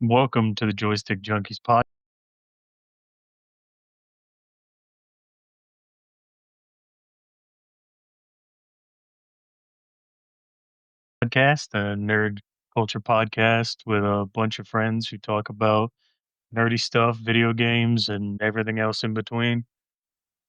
Welcome to the Joystick Junkies podcast, a nerd culture podcast with a bunch of friends who talk about nerdy stuff, video games, and everything else in between.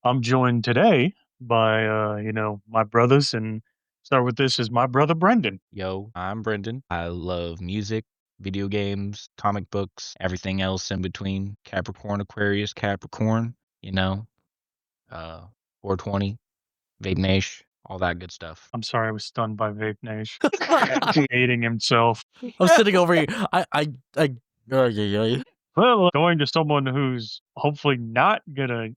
I'm joined today by my brothers, and start with this is my brother Brendan. Yo, I'm Brendan. I love music, video games, comic books, everything else in between. Capricorn, Aquarius, Capricorn, you know, uh, 420, Vape Nation, all that good stuff. I'm sorry I was stunned by Vape Nash hating himself. I'm sitting over here. Yeah. Well, going to someone who's hopefully not gonna,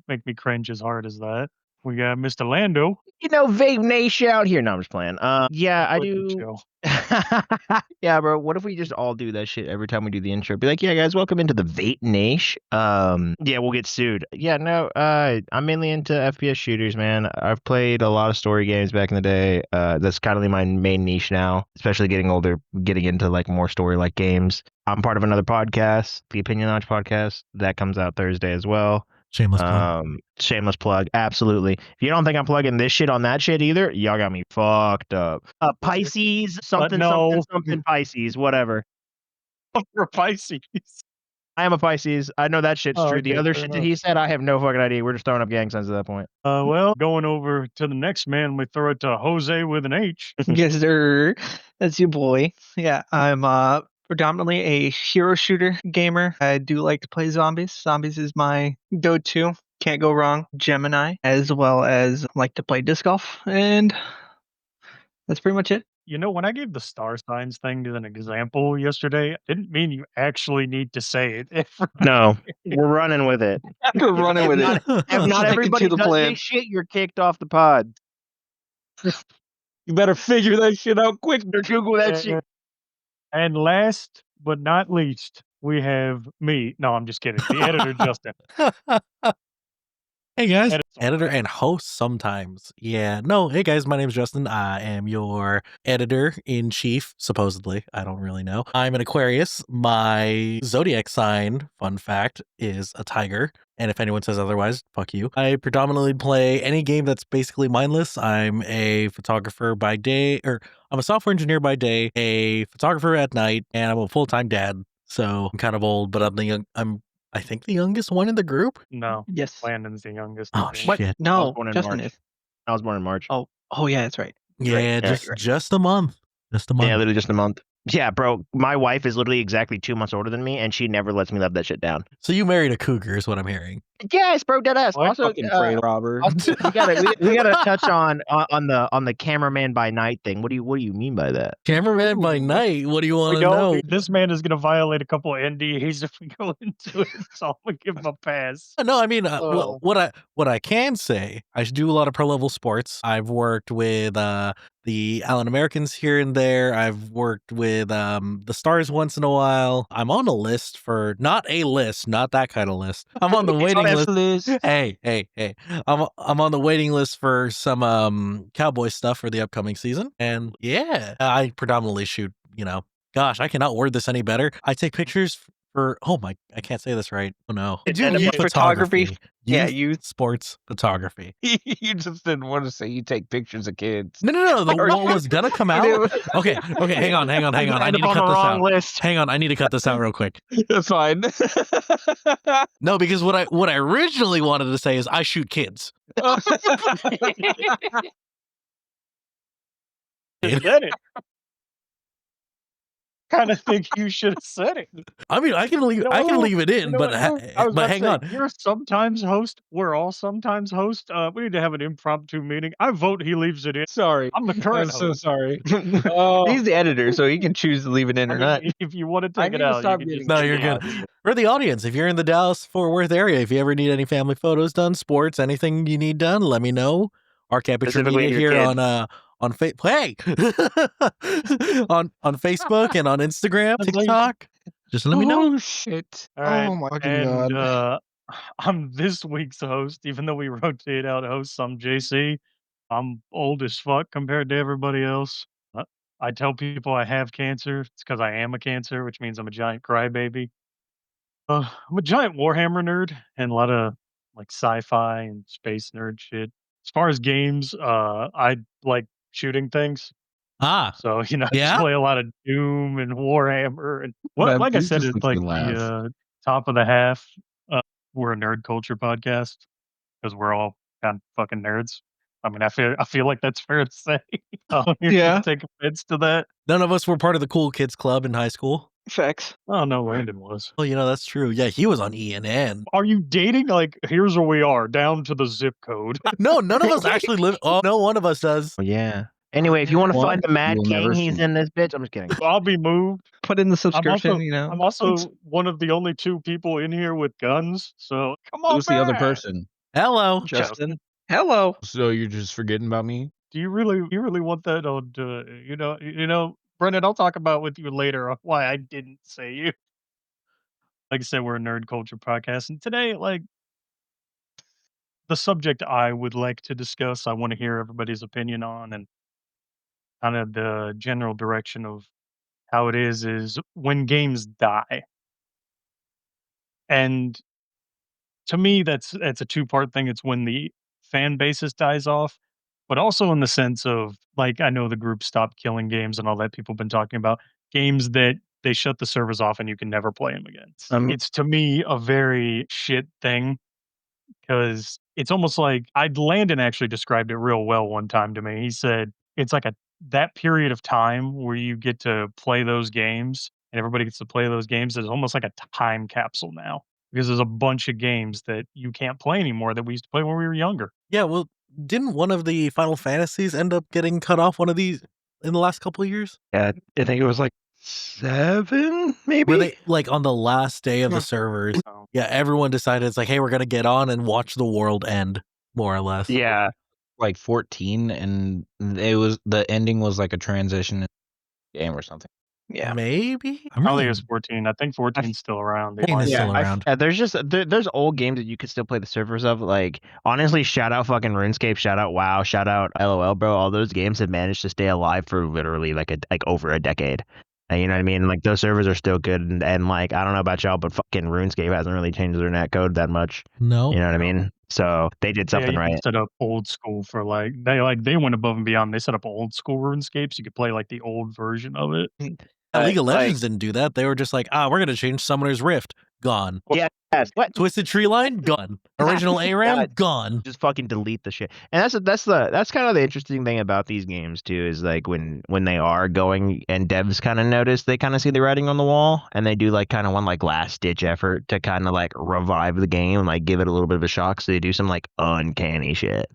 make me cringe as hard as that. We got Mr. Lando. Vape Nation out here. No, I'm just playing. Yeah, I Fucking do. chill. Yeah, bro. What if we just all do that shit every time we do the intro? Be like, yeah, guys, welcome into the Vape Nation. Yeah, we'll get sued. Yeah, no. I'm mainly into FPS shooters, man. I've played a lot of story games back in the day. That's kind of my main niche now, especially getting older, getting into like more story like games. I'm part of another podcast, the Opinion Launch podcast, that comes out Thursday as well. Shameless plug. Shameless plug. Absolutely. If you don't think I'm plugging this shit on that shit either, y'all got me fucked up. Pisces, something Pisces, whatever. For Pisces. I am a Pisces. I know that shit's true. The Okay, other fair shit that enough. he said, I have no fucking idea. We're just throwing up gang signs at that point. Well, going over to the next man, we throw it to Jose with an H. Yes, sir. That's your boy. Yeah, I'm predominantly a hero shooter gamer. I do like to play zombies. Zombies is my go-to. Can't go wrong. Gemini, as well as like to play disc golf, and that's pretty much it. When I gave the star signs thing as an example yesterday, I didn't mean you actually need to say it. No, we're running with it. We're running with it. If not Sticking everybody to the does plan. this shit, you're kicked off the pod. You better figure that shit out quick. Google that shit. And last but not least, we have me. No, I'm just kidding. The editor, Justin. Hey guys, Editor. editor and host sometimes. Yeah, no, hey guys, my name is Justin. I am your editor in chief, supposedly. I don't really know. I'm an Aquarius. My zodiac sign, fun fact, is a tiger. And if anyone says otherwise, fuck you. I predominantly play any game that's basically mindless. I'm a photographer by day, or I'm a software engineer by day, a photographer at night, and I'm a full-time dad. So I'm kind of old, but I think the youngest one in the group. No, Yes. Landon's the youngest. Oh I think. What? shit! No, born in Justin March. is. I was born in March. Oh, yeah, that's right. Yeah, Right, yeah, just you're right. just a month. Just a month. Yeah, literally just a month. Yeah, bro. My wife is literally exactly 2 months older than me, and she never lets me let that shit down. So you married a cougar, is what I'm hearing. Yes, bro, dead ass. What? Also, Fucking train robber. also, we gotta touch on the cameraman by night thing. What do you mean by that? Cameraman by night. What do you want We to know? don't. This man is going to violate a couple of NDAs if we go into it, so I'm going to give him a pass. No, I mean, Oh. what I can say, I do a lot of pro level sports. I've worked with the Allen Americans here and there. I've worked with the Stars once in a while. I'm on a list for not that kind of list. I'm on the waiting list. Hey. I'm on the waiting list for some cowboy stuff for the upcoming season. And yeah, I predominantly shoot, gosh, I cannot word this any better. I take pictures for I can't say this right. Oh no. I do Youth youth photography. Yeah, Youth youth. sports photography. You just didn't want to say you take pictures of kids. No. The one was gonna come out. Okay. Hang on. I need to cut this out. List. Hang on, I need to cut this out real quick. That's fine. No, because what I originally wanted to say is I shoot kids. Just said it. Kind of think you should have said it. I mean, I can leave it in, but hang on. You're sometimes host. We're all sometimes host. We need to have an impromptu meeting. I vote he leaves it in. Sorry. I'm the I'm current so host. sorry. He's the editor, so he can choose to leave it in I or mean, not. if you want to I take it need to out, stop you can just getting No, take you're it good. out. For the audience, if you're in the Dallas-Fort Worth area, if you ever need any family photos done, sports, anything you need done, let me know. Our Capital Specifically Media your here kids. on on Facebook and on Instagram, TikTok. Just let me know. Oh shit. All right. Oh my fucking And god. I'm this week's host, even though we rotate out hosts. I'm JC. I'm old as fuck compared to everybody else. I tell people I have cancer. It's because I am a cancer, which means I'm a giant crybaby. I'm a giant Warhammer nerd and a lot of like sci-fi and space nerd shit. As far as games, I like shooting things. Ah, So, I just yeah? play a lot of Doom and Warhammer and what Man, like I please said, just it's makes me like laugh. the top of the half. Uh, we're a nerd culture podcast because we're all kind of fucking nerds. I mean, I feel like that's fair to say. You Yeah. take offense to that. None of us were part of the cool kids club in high school. Facts. Oh no, Landon was. Oh, that's true. Yeah, he was on ENN. Are you dating? Like, here's where we are, down to the zip code. No, none of us actually live. Oh, no one of us does. Oh, yeah. Anyway, if you want to Well, find the you Mad will King, never he's see. in this bitch. I'm just kidding. I'll be moved. Put in the I'm subscription, also I'm also one of the only two people in here with guns. So come on Who's the other back. person? Hello. Justin. Hello. So you're just forgetting about me? Do you really want that on? Brendan? I'll talk about with you later on why I didn't say you. Like I said, we're a nerd culture podcast, and today, like the subject I would like to discuss, I want to hear everybody's opinion on, and kind of the general direction of how it is when games die. And to me, that's a two-part thing. It's when the fan basis dies off, but also in the sense of like I know the group stopped killing games and all that people have been talking about games that they shut the servers off and you can never play them again. It's to me a very shit thing because it's almost like Landon actually described it real well one time to me. He said it's like that period of time where you get to play those games and everybody gets to play those games is almost like a time capsule now because there's a bunch of games that you can't play anymore that we used to play when we were younger. Yeah, well, didn't one of the Final Fantasies end up getting cut off one of these in the last couple of years? Yeah, I think it was like 7, maybe. Were they like on the last day of the servers? So, Yeah, everyone decided it's like, hey, we're gonna get on and watch the world end, more or less. Yeah, Like 14, and the ending was like a transition game or something. Yeah. Maybe. I don't think it was 14. I think 14's still around. They 14 might- is still I- around. there's just there's old games that you could still play the servers of. Like honestly, shout out fucking RuneScape, shout out WoW, shout out LOL, bro. All those games have managed to stay alive for literally like over a decade. You know what I mean? Like those servers are still good, and like I don't know about y'all, but fucking RuneScape hasn't really changed their net code that much. No. You know what I mean? So they did Yeah, something you right. can set up old school for they went above and beyond. They set up old school RuneScapes. You could play like the old version of it. League of like- Legends didn't do that. They were just like, we're gonna change Summoner's Rift. Gone. Yes. What? Twisted Tree Line? Gone. Original ARAM? Yeah. Gone. Just fucking delete the shit. And that's kind of the interesting thing about these games too, is like when they are going and devs kind of notice, they kind of see the writing on the wall and they do like kind of one like last ditch effort to kind of like revive the game, like give it a little bit of a shock. So they do some like uncanny shit.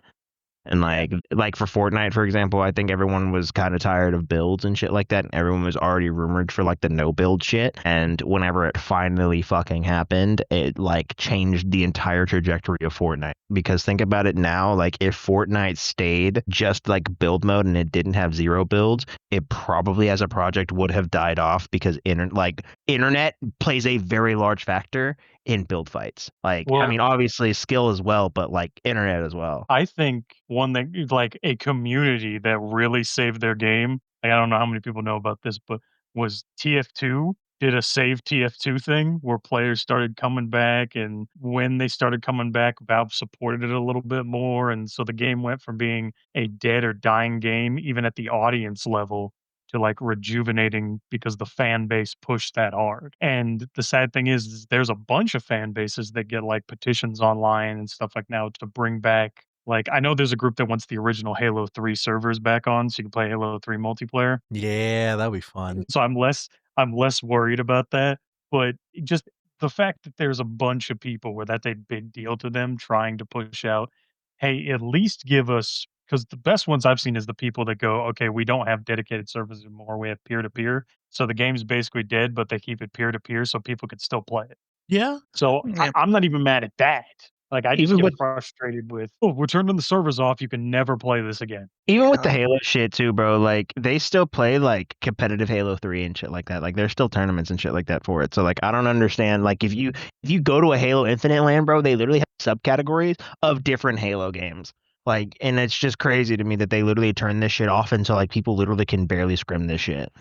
And like for Fortnite, for example, I think everyone was kind of tired of builds and shit like that. And everyone was already rumored for like the no build shit. And whenever it finally fucking happened, it like changed the entire trajectory of Fortnite. Because think about it now, like if Fortnite stayed just like build mode and it didn't have zero builds, it probably as a project would have died off because internet plays a very large factor in build fights. Like, I Well- mean, obviously skill as well, but like internet as well. I think one that like a community that really saved their game. Like, I don't know how many people know about this, but was TF2 did a save TF2 thing where players started coming back, and when they started coming back, Valve supported it a little bit more, and so the game went from being a dead or dying game, even at the audience level, to like rejuvenating because the fan base pushed that hard. And the sad thing is there's a bunch of fan bases that get like petitions online and stuff like now to bring back. Like I know there's a group that wants the original Halo 3 servers back on so you can play Halo 3 multiplayer. Yeah, that'd be fun. So I'm less worried about that. But just the fact that there's a bunch of people where that's a big deal to them trying to push out, hey, at least give us because the best ones I've seen is the people that go, okay, we don't have dedicated servers anymore. We have peer to peer. So the game's basically dead, but they keep it peer to peer so people can still play it. Yeah. So Yeah. I'm not even mad at that. Like I just Even get with- frustrated with, oh, we're turning the servers off. You can never play this again. Even with the Yeah. Halo shit too, bro, like they still play like competitive Halo 3 and shit like that. Like there's still tournaments and shit like that for it. So like I don't understand. Like if you go to a Halo Infinite land, bro, they literally have subcategories of different Halo games. Like, and it's just crazy to me that they literally turned this shit off until like people literally can barely scrim this shit.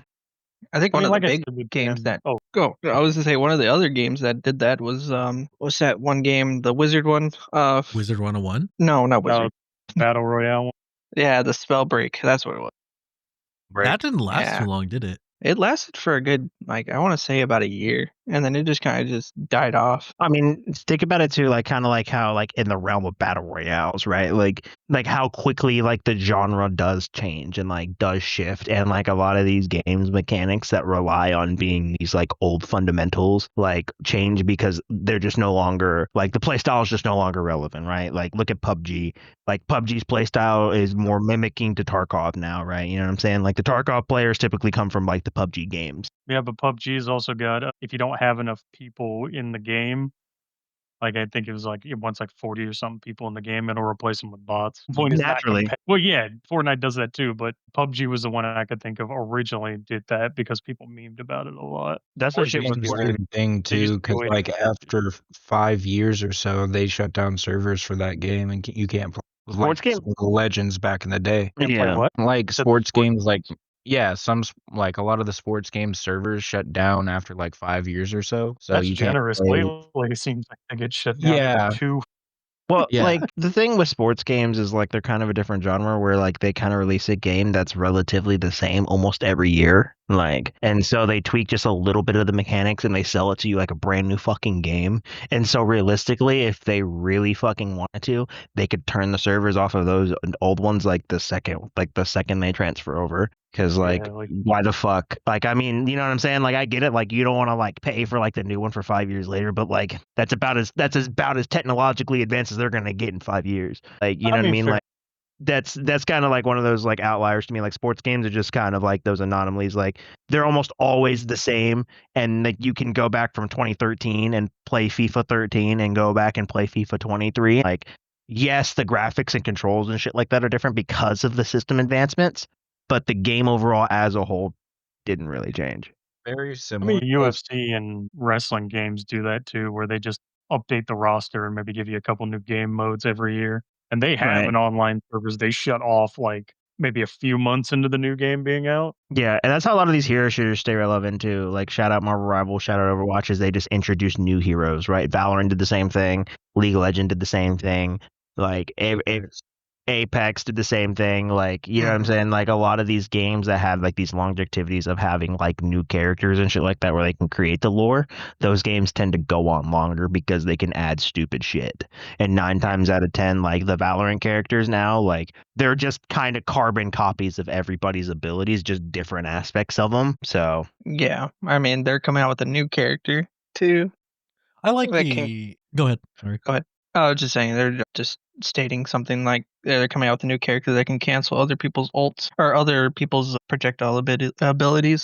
I think I one mean, of like the I big said with games them. that Oh, I was gonna say one of the other games that did that was what's that one game, the Wizard one? Wizard 101? No, not Wizard. Battle Royale one. Yeah, the Spell Break. That's what it was. That didn't last too Yeah. long, did it? It lasted for a good, like, I want to say about a year, and then it just kind of just died off. I mean, think about it too, like kind of like how like in the realm of battle royales, right? Like how quickly like the genre does change and like does shift, and like a lot of these games mechanics that rely on being these like old fundamentals like change because they're just no longer like the play style is just no longer relevant, right? Like look at PUBG. Like PUBG's playstyle is more mimicking to Tarkov now, right? You know what I'm saying? Like the Tarkov players typically come from like the PUBG games. Yeah, but PUBG's also got if you don't have enough people in the game, like I think it was like once like 40 or something people in the game, it'll replace them with bots. The point is not Naturally. well, yeah, Fortnite does that too, but PUBG was the one I could think of originally did that because people memed about it a lot. That's Or what they shit was used to weird. Interesting thing they used too, to because go in like and after 5 years or so, they shut down servers for that game, and you can't play with, Sports like game? some of the legends back in the day. play Yeah. what? Like Said sports sport- games, like yeah, like a lot of the sports game servers shut down after like 5 years or so. So That's you can't generous. play. Lately, it seems like they get shut down every Yeah, 2. Well, yeah, like the thing with sports games is like they're kind of a different genre where like they kind of release a game that's relatively the same almost every year. Like, and so they tweak just a little bit of the mechanics and they sell it to you like a brand new fucking game. And so realistically, if they really fucking wanted to, they could turn the servers off of those old ones like the second they transfer over. Cause like, Yeah, like why the fuck? Like, I mean, you know what I'm saying? Like, I get it. Like, you don't want to like pay for like the new one for 5 years later, but like, that's about as technologically advanced as they're gonna get in 5 years. Like, you know I what I mean, mean? fair. Like, that's kind of like one of those like outliers to me. Like, sports games are just kind of like those anomalies. Like, they're almost always the same, and like you can go back from 2013 and play FIFA 13 and go back and play FIFA 23. Like, yes, the graphics and controls and shit like that are different because of the system advancements, but the game overall as a whole didn't really change. very I similar. mean, UFC and wrestling games do that too, where they just update the roster and maybe give you a couple new game modes every year. And they have Right. an online servers they shut off like maybe a few months into the new game being out. Yeah, and that's how a lot of these hero shooters stay relevant too. Like shout out Marvel Rivals, shout out Overwatch, as they just introduce new heroes, right? Valorant did the same thing, League of Legends did the same thing, like Apex did the same thing. Like, you know what I'm saying? Like a lot of these games that have like these longevities of having like new characters and shit like that where they can create the lore, those games tend to go on longer because they can add stupid shit. And 9 times out of 10, like the Valorant characters now, like they're just kind of carbon copies of everybody's abilities, just different aspects of them. So Yeah, I mean they're coming out with a new character too. I like That came. Go ahead. Sorry. Go ahead. I was just saying they're just stating something like they're coming out with a new character that can cancel other people's ults or other people's projectile abilities.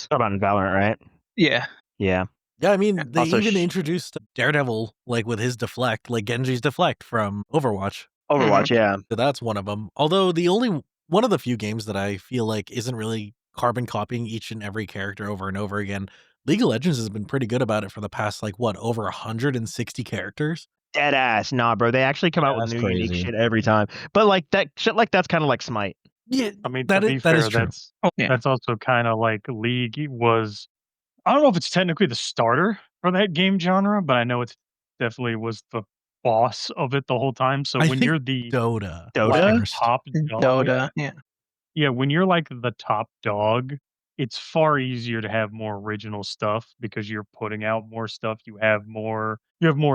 talk about in Valorant, right? Yeah. Yeah. Yeah, I mean, they Also even introduced Daredevil, like with his deflect, like Genji's deflect from Overwatch. Overwatch, yeah. So that's one of them. Although the only one of the few games that I feel like isn't really carbon copying each and every character over and over again. League of Legends has been pretty good about it for the past like what, over 160 characters? Dead ass. Nah, bro. They actually come Yeah, out with that's new unique crazy. shit every time. But like that shit like that's kind of like Smite. Yeah, I mean, that to is be that fair, is true. Yeah. that's also kind of like League was. I don't know if it's technically the starter for that game genre, but I know it's definitely was the boss of it the whole time. So I when think you're the Dota Dota? like first. top dog, Dota. Yeah. yeah, when you're like the top dog, it's far easier to have more original stuff because you're putting out more stuff. You have more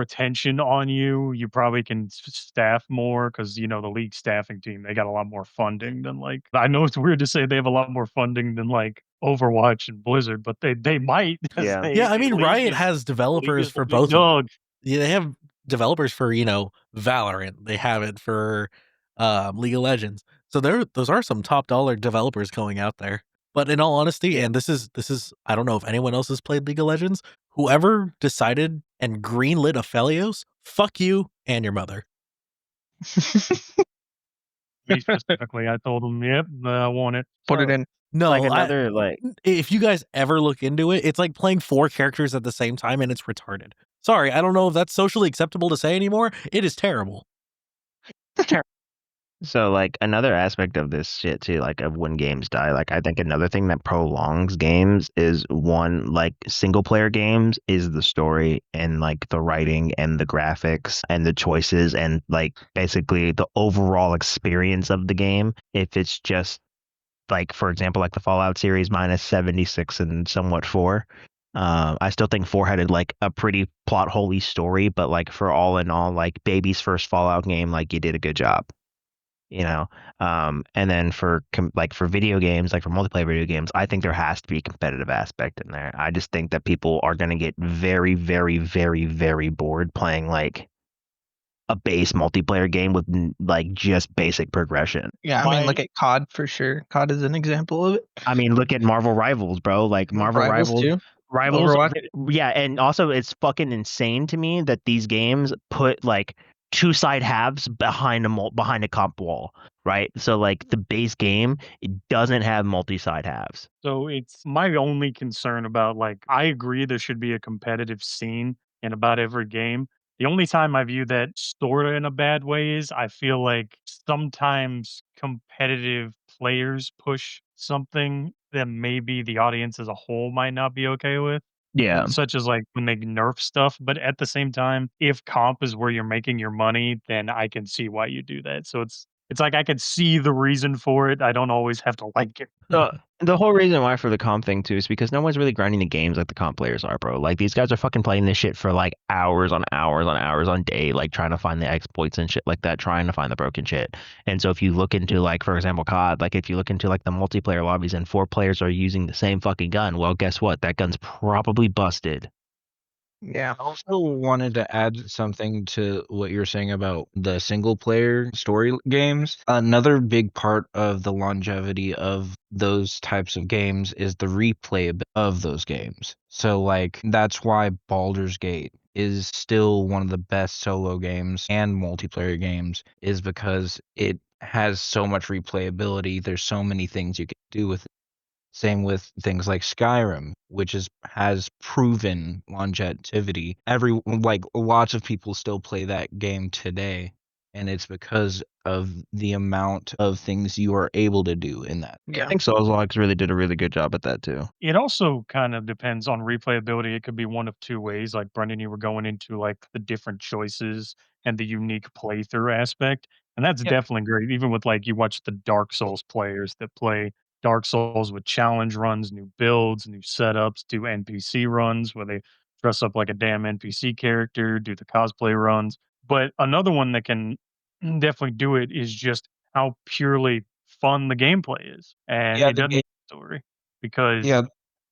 attention on you. You probably can staff more because you know the league staffing team, they got a lot more funding than like I know it's weird to say they have a lot more funding than like Overwatch and Blizzard, but they might as Yeah. Yeah, I mean, League Riot is has developers the for big both of them. dog. Yeah, they have developers for, Valorant. They have it for League of Legends. So those are some top dollar developers going out there. But in all honesty, and this is I don't know if anyone else has played League of Legends, whoever decided and greenlit Aphelios, fuck you and your mother. Me specifically, I told them, "Yep, I want it." Put it So, in. No, Like another like if you guys ever look into it, it's like playing 4 characters at the same time and it's retarded. Sorry, I don't know if that's socially acceptable to say anymore. It is terrible. So like another aspect of this shit too, like of when games die, like I think another thing that prolongs games is one like single player games is the story and like the writing and the graphics and the choices and like basically the overall experience of the game. If it's just like for example like the Fallout series minus 76 and somewhat 4. I still think 4 had like a pretty plot holy story, but like for all in all, like baby's first Fallout game, like you did a good job, you know. And then for like for video games, like for multiplayer video games, I think there has to be a competitive aspect in there. I just think that people are going to get very very very very bored playing like a base multiplayer game with like just basic progression. Yeah, I mean, look at COD for sure. COD is an example of it. I mean, look at Marvel Rivals, bro. Like Marvel Rivals Rivals, too. Rivals, Overwatch. yeah, and also it's fucking insane to me that these games put like two side halves behind a comp wall, right? So like the base game, it doesn't have multi-side halves. So it's my only concern about like I agree there should be a competitive scene in about every game. The only time I view that sorta in a bad way is I feel like sometimes competitive players push something that maybe the audience as a whole might not be okay with, Yeah. such as like when they nerf stuff. But at the same time, if comp is where you're making your money, then I can see why you do that. So it's like I could see the reason for it. I don't always have to like it. The whole reason why for the comp thing too is because no one's really grinding the games like the comp players are, bro. Like these guys are fucking playing this shit for like hours on hours on hours on day, like trying to find the exploits and shit like that, trying to find the broken shit. And so if you look into like, for example, COD, like if you look into like the multiplayer lobbies and 4 players are using the same fucking gun, well, guess what? That gun's probably busted. Yeah. I also wanted to add something to what you're saying about the single player story games. Another big part of the longevity of those types of games is the replay of those games. So, like, that's why Baldur's Gate is still one of the best solo games and multiplayer games, is because it has so much replayability. There's so many things you can do with it. Same with things like Skyrim, which has proven longevity. Lots of people still play that game today, and it's because of the amount of things you are able to do in that. I think Souls really did a really good job at that too. It also kind of depends on replayability. It could be one of two ways. Like Brendan, you were going into like the different choices and the unique playthrough aspect. And that's Yep. definitely great. Even with like you watch the Dark Souls players that play Dark Souls with challenge runs, new builds, new setups, do NPC runs where they dress up like a damn NPC character, do the cosplay runs. But another one that can definitely do it is just how purely fun the gameplay is. And Yeah, it the doesn't game. need a story because Yeah,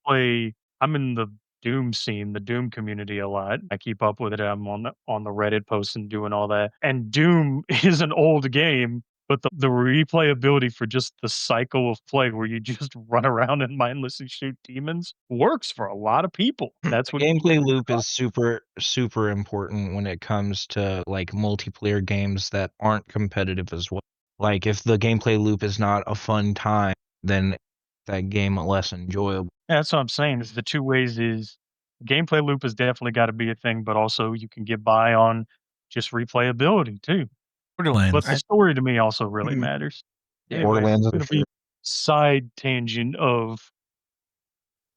play I'm in the Doom scene, the Doom community a lot. I keep up with it. I'm on the Reddit posts and doing all that. And Doom is an old game, but the replayability for just the cycle of play where you just run around and mindlessly shoot demons works for a lot of people. That's the what gameplay loop is super, super important when it comes to like multiplayer games that aren't competitive as well. Like if the gameplay loop is not a fun time, then that game less enjoyable. that's what I'm saying is the two ways is gameplay loop has definitely got to be a thing, but also you can get by on just replayability too. But the Borderlands. story to me also really Mhm. matters. Yeah. Anyways, Borderlands it's for gonna be sure. side tangent of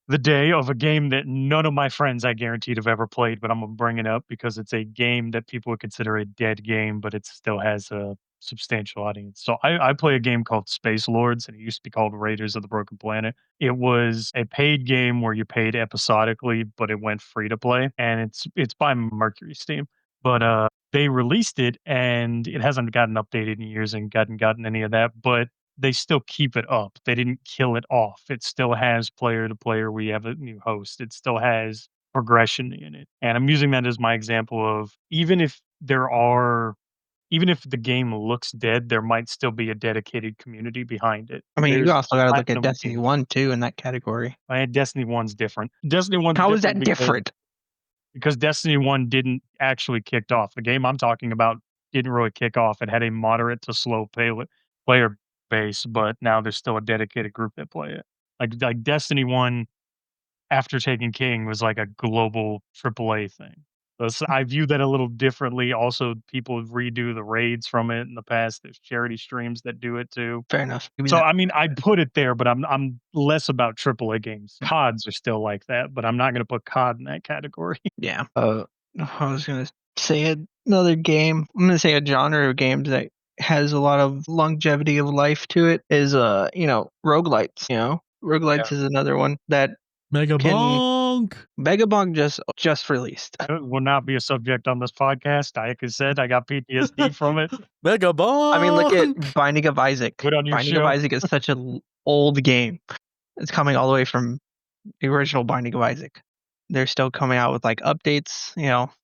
the day of a game that none of my friends I guaranteed have ever played, but I'm gonna bring it up because it's a game that people would consider a dead game, but it still has a substantial audience. So I play a game called Space Lords, and it used to be called Raiders of the Broken Planet. It was a paid game where you paid episodically, but it went free to play, and it's by Mercury Steam. But they released it, and it hasn't gotten updated in years and gotten any of that. But they still keep it up. They didn't kill it off. It still has player to player. We have a new host. It still has progression in it. And I'm using that as my example of even if the game looks dead, there might still be a dedicated community behind it. I mean, you There's also got to look at platinum Destiny games. 1 too in that category. Destiny 1's different. Destiny 1's How is different that different? because Destiny 1 didn't actually kick off. The game I'm talking about didn't really kick off. It had a moderate to slow player base, but now there's still a dedicated group that play it. Like Destiny 1 after Taken King was like a global AAA thing. I view that a little differently. Also, people redo the raids from it in the past. There's charity streams that do it too. Fair enough. Give me So, that. I mean, I'd put it there, but I'm less about AAA games. CODs are still like that, but I'm not gonna put COD in that category. Yeah. I was gonna say another game. I'm gonna say a genre of games that has a lot of longevity of life to it is roguelites. Roguelites is another one that Mega can Bonk. Vagabond just released. It will not be a subject on this podcast. Like I said, I got PTSD from it. Mega Bonk. I mean, look at Binding of Isaac. Good on your Binding of show. Isaac is such an old game. It's coming all the way from the original Binding of Isaac. They're still coming out with like updates.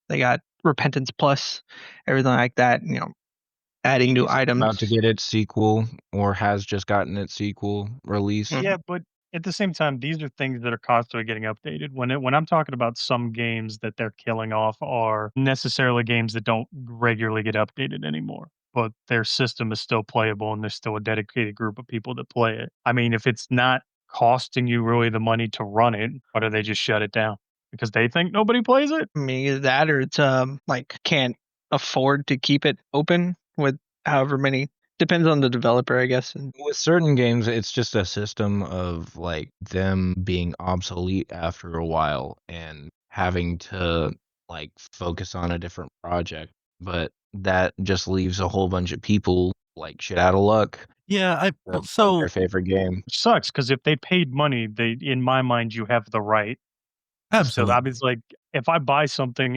They got Repentance Plus, everything like that. Adding new items. About to get its sequel or has just gotten its sequel released. Mhm. Yeah, but at the same time, these are things that are constantly getting updated. When I'm talking about some games that they're killing off are necessarily games that don't regularly get updated anymore, but their system is still playable and there's still a dedicated group of people that play it. I mean, if it's not costing you really the money to run it, why do they just shut it down? Because they think nobody plays it? I mean, either that or it's like can't afford to keep it open with however many. Depends on the developer, I guess. And With certain games, it's just a system of like them being obsolete after a while and having to like focus on a different project. But that just leaves a whole bunch of people like shit out of luck. Yeah, That's so their favorite game. Which sucks because if they paid money, in my mind, you have the right. Still, I absolutely. mean, it's like if I buy something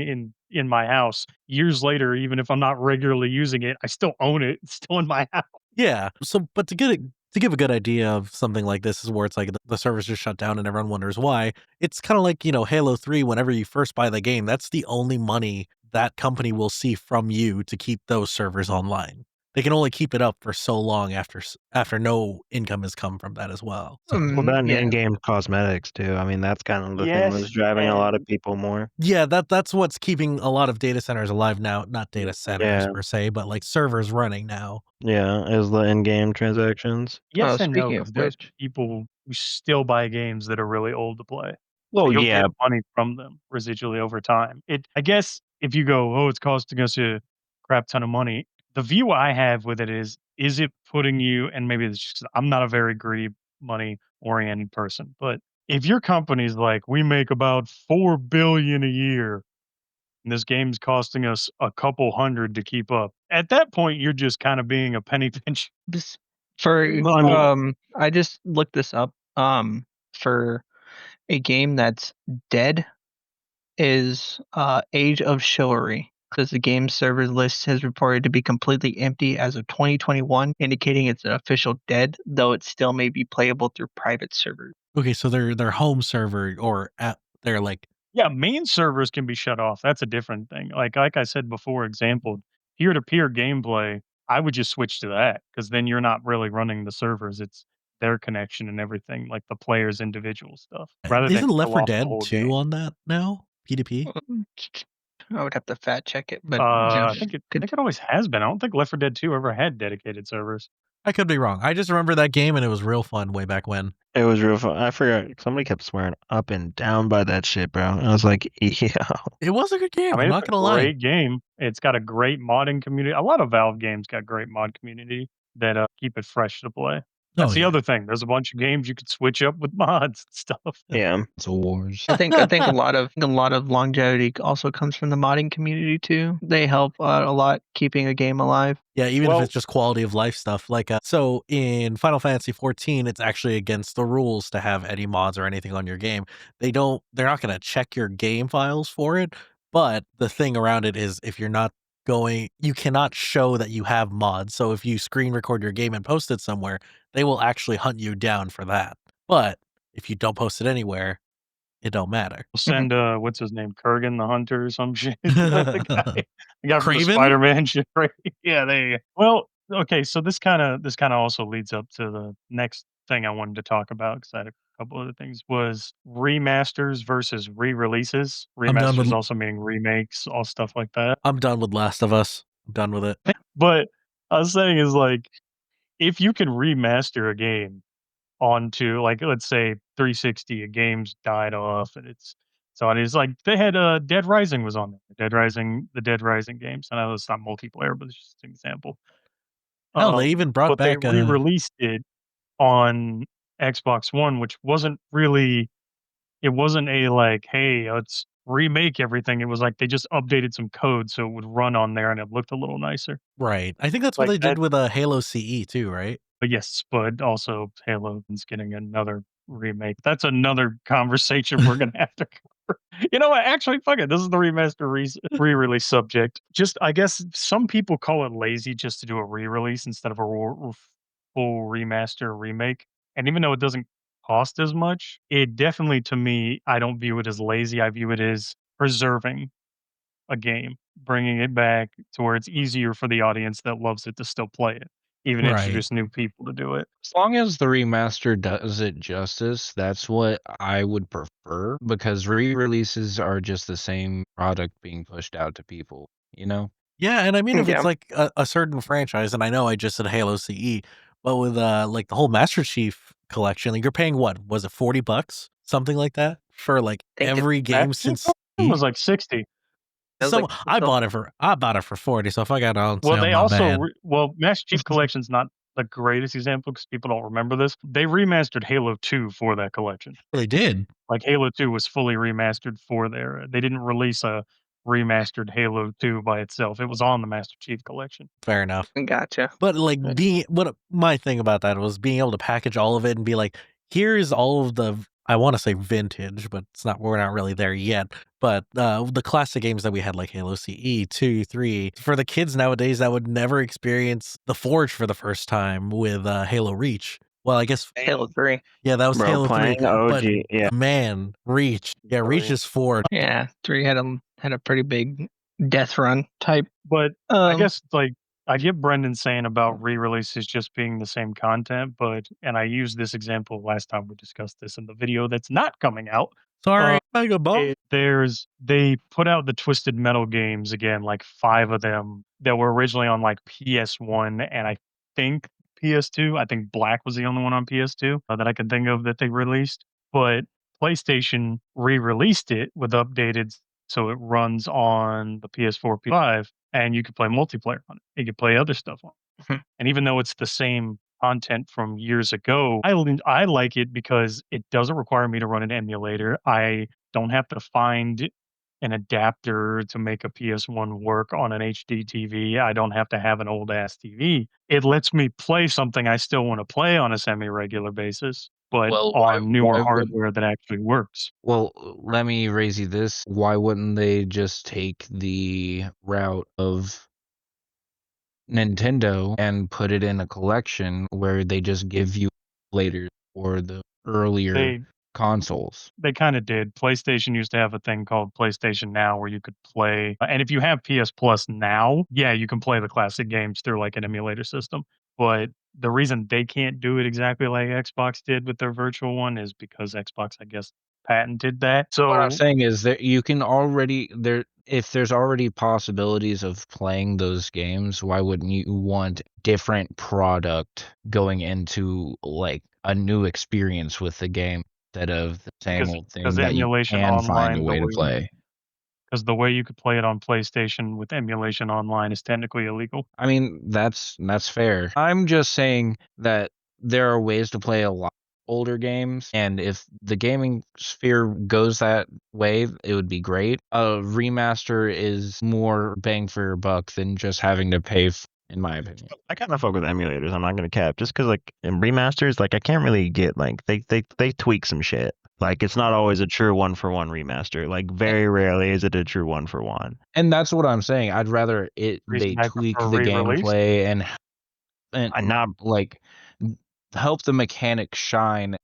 in my house years later, even if I'm not regularly using it, I still own it. It's still in my house. Yeah. So, but to give a good idea of something like this is where it's like the servers just shut down and everyone wonders why. It's kind of like, Halo 3, whenever you first buy the game, that's the only money that company will see from you to keep those servers online. They can only keep it up for so long after no income has come from that as well. So, Well, that and yeah, in-game cosmetics too. I mean, that's kind of the thing that's Yes, driving a lot of and people more. yeah, that's what's keeping a lot of data centers alive now. Not data centers Yeah, per se, but like servers running now. yeah, is the in-game transactions. yes and no, speaking of because there's which, people who still buy games that are really old to play. So Well, you'll yeah, get money from them residually over time. I guess if you go, oh, it's costing us a crap ton of money. The view I have with it is it putting you? And maybe it's just 'cause I'm not a very greedy, money oriented person, but if your company's like, we make about 4 billion a year, and this game's costing us a couple hundred to keep up. At that point, you're just kind of being a penny pinch. just for well, I mean, I just looked this up. For a game that's dead is Age of Chivalry. Says the game server list has reported to be completely empty as of 2021, indicating it's official dead, though it still may be playable through private servers. Okay, so their home server or they're like Yeah, main servers can be shut off. That's a different thing. Like I said before, example, peer-to-peer gameplay, I would just switch to that because then you're not really running the servers. It's their connection and everything, like the player's individual stuff, rather than isn't Left kill 4 off the Dead whole 2 game. on that now? P2P? I would have to fact check it, but I think it always has been. I don't think Left 4 Dead 2 ever had dedicated servers. I could be wrong. I just remember that game and it was real fun way back when. it was real fun. I forgot somebody kept swearing up and down by that shit, bro. And I was like, yeah, It was a good game. I mean, I'm it's not a gonna lie. great game. It's got a great modding community. A lot of Valve games got great mod community that keep it fresh to play. That's Oh the yeah. other thing. There's a bunch of games you could switch up with mods and stuff. yeah. It's a wars. I think a lot of longevity also comes from the modding community too. They help a lot keeping a game alive. Yeah, even if Well, it's just quality of life stuff. Like so in Final Fantasy 14, it's actually against the rules to have any mods or anything on your game. They're not gonna check your game files for it, but the thing around it is if you're not you cannot show that you have mods. So if you screen record your game and post it somewhere, they will actually hunt you down for that. But if you don't post it anywhere, it don't matter. we'll send what's his name, Kurgan the Hunter or some shit. The guy from the Craven? Spider-Man shit, right? Yeah, there you go. Well, okay, so this kind of also leads up to the next thing I wanted to talk about because I had a couple other things was remasters versus re-releases. I'm done Remasters with also meaning remakes, all stuff like that. I'm done with Last of Us. I'm done with it. But I was saying is like if you can remaster a game onto like let's say 360, a game's died off and it's So it's like they had Dead Rising was on there. The Dead Rising games. I know it's not multiplayer, but it's just an example. Hell, they even brought But they back re-released it on Xbox One, which wasn't really. It wasn't a like, hey, let's remake everything. It was like they just updated some code so it would run on there and it looked a little nicer. right. I think that's what Like they did that. with Halo CE too, right? But yes, but also Halo is getting another remake. That's another conversation we're gonna have to cover. You know what? Actually, fuck it. This is the re-release subject. Just, I guess some people call it lazy just to do a re-release instead of a full remaster remake. And even though it doesn't cost as much, it definitely, to me, I don't view it as lazy. I view it as preserving a game, bringing it back to where it's easier for the audience that loves it to still play it, even Right. introduce new people to do it. As long as the remaster does it justice, that's what I would prefer because re-releases are just the same product being pushed out to people, you know? Yeah, and I mean, if Yeah. it's like a certain franchise, and I know I just said Halo CE, but with like the whole Master Chief collection, like you're paying what was it, $40, something like that, for like Think it every game Master Chief since Collection CE? was like 60. was So like I bought it for 40. So if I got it on Well, sale, they not also bad. Master Chief Collection's not the greatest example because people don't remember this. They remastered Halo 2 for that collection. They did. Like Halo 2 was fully remastered for there. They didn't release a remastered Halo 2 by itself. It was on the Master Chief Collection. Fair enough. Gotcha. But like my thing about that was being able to package all of it and be like, here's all of the I want to say vintage, but it's not we're not really there yet. But the classic games that we had like Halo CE 2, 3, for the kids nowadays that would never experience the Forge for the first time with Halo Reach. Well, I guess Halo 3. yeah, that was Bro, Halo 3. playing But OG, yeah. man, Reach. Yeah, Reach is Forge. Yeah, 3 had a pretty big death run type. But I Um, guess like I get Brendan saying about re-releases just being the same content, but and I used this example last time we discussed this in the video that's not coming out. Sorry, Mega Ball. They put out the Twisted Metal games again, like 5 of them that were originally on like PS1 and I think PS2. I think Black was the only one on PS2 that I can think of that they released. But PlayStation re-released it with updated so it runs on the PS4, PS5, and you can play multiplayer on it. You can play other stuff on it. Mhm. And even though it's the same content from years ago, I like it because it doesn't require me to run an emulator. I don't have to find an adapter to make a PS1 work on an HD TV. I don't have to have an old ass TV. It lets me play something I still want to play on a semi-regular basis, but Well, on newer why would hardware that actually works. well, let me raise you this. Why wouldn't they just take the route of Nintendo and put it in a collection where they just give you later or the earlier They consoles? They kinda did. PlayStation used to have a thing called PlayStation Now where you could play and if you have PS Plus now, yeah, you can play the classic games through, like, an emulator system, but the reason they can't do it exactly like Xbox did with their virtual one is because Xbox, I guess, patented that. What I'm So saying is that you can already there if there's already possibilities of playing those games, why wouldn't you want different product going into like a new experience with the game instead of the same old because thing that you emulation can find a online, way to play? because the way you could play it on PlayStation with emulation online is technically illegal. I mean, that's fair. I'm just saying that there are ways to play a lot older games, and if the gaming sphere goes that way, it would be great. A remaster is more bang for your buck than just having to pay, in my opinion. I kind of fuck with emulators. I'm not gonna cap, just because like in remasters, like I can't really get like they tweak some shit. Like it's not always a true one for one remaster. Like very rarely is it a true one for one. And that's what I'm saying. I'd rather they Reason I tweak prefer the re-release. gameplay and I'm not. like help the mechanics shine,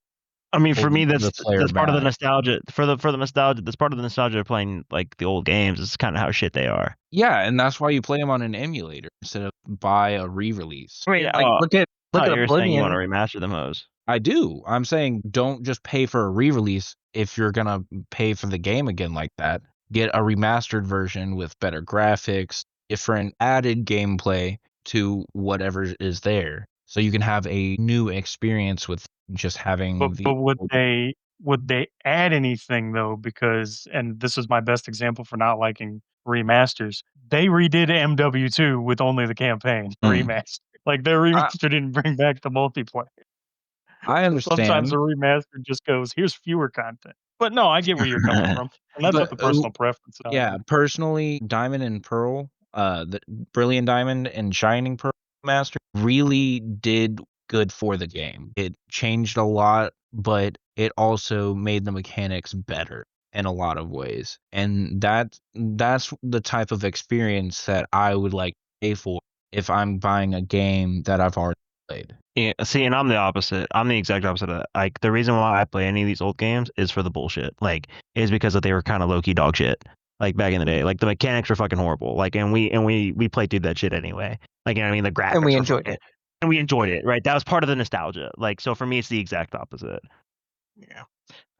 I mean, for hold me, the player that's part of the back. nostalgia. For the nostalgia, that's part of the nostalgia of playing like the old games. It's kind of how shit they are. Yeah, and that's why you play them on an emulator instead of buy a re-release. I mean, Yeah, like look I at thought you were saying you want Oblivion. to remaster them, hoes. I do. I'm saying don't just pay for a re-release if you're gonna pay for the game again like that. Get a remastered version with better graphics, different added gameplay to whatever is there. So you can have a new experience with just having But the would old- they would they add anything though? Because, and this is my best example for not liking remasters. They redid MW2 with only the campaign remaster. Like their remaster didn't bring back the multiplayer. I Sometimes understand. a remaster just goes, here's fewer content. But no, I get where you're coming from. And that's what But the personal preference is. yeah, personally, Diamond and Pearl, the Brilliant Diamond and Shining Pearl Master really did good for the game. It changed a lot, but it also made the mechanics better in a lot of ways. And that's the type of experience that I would like to pay for if I'm buying a game that I've already played. Yeah, see, and I'm the opposite. I'm the exact opposite of that. Like the reason why I play any of these old games is for the bullshit. Like, is because they were kind of low key dog shit. Like back in the day, like the mechanics were fucking horrible. Like, and we played through that shit anyway. Like, you know what I mean, the graphics And we were enjoyed fucking- it. and we enjoyed it, right? That was part of the nostalgia. Like, so for me, it's the exact opposite. Yeah.